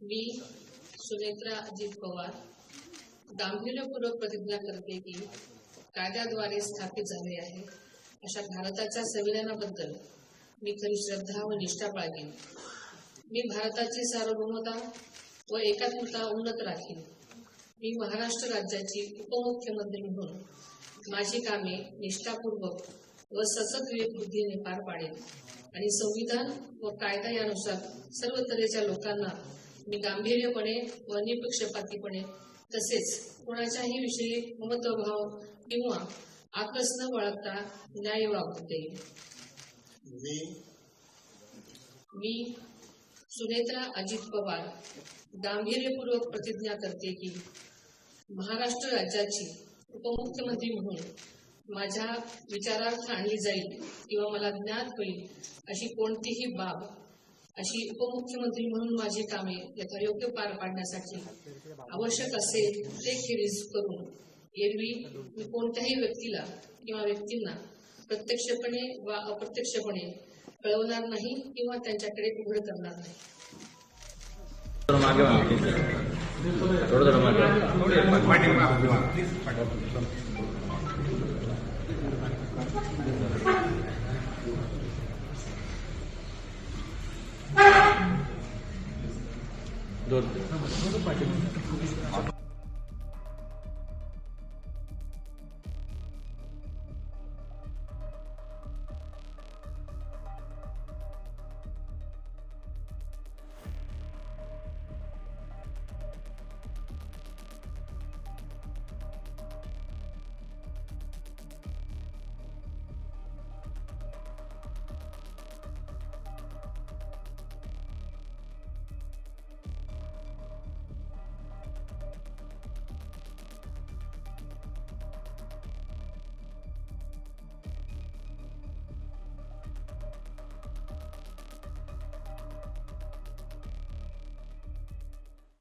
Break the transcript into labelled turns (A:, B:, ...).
A: मी सुनेत्रा अजित पवार गांभीर्यपूर्वक प्रतिज्ञा करते की कायद्याद्वारे स्थापित झाले आहे अशा भारताच्या संविधानाबद्दल मी खरी श्रद्धा व निष्ठा बाळगेन. मी भारताची सार्वभौमता व एकात्मता उन्नत राखीन. मी महाराष्ट्र राज्याची उपमुख्यमंत्री म्हणून माझी कामे निष्ठापूर्वक व सतत विवेकबुद्धीने पार पाडेन आणि संविधान व कायदा यानुसार सर्व तऱ्हेच्या लोकांना मी गांभीर्यपणे व निपक्षपातीपणे तसेच कोणाच्याही विषयी ममत्वभाव किंवा आकस न बाळगता न्याय वागू देईन. मी सुनेत्रा अजित पवार गांभीर्यपूर्वक प्रतिज्ञा करते की महाराष्ट्र राज्याची उपमुख्यमंत्री म्हणून माझ्या विचारार्थ आणली जाईल किंवा मला ज्ञात होईल अशी कोणतीही बाब अशी उपमुख्यमंत्री म्हणून माझी कामे यथायोग्य पार पाडण्यासाठी आवश्यक असेल ते खेरीज करून एरवी मी कोणत्याही व्यक्तीला किंवा व्यक्तींना प्रत्यक्षपणे वा अप्रत्यक्षपणे कळवणार नाही किंवा त्यांच्याकडे उघड करणार नाही.
B: दोन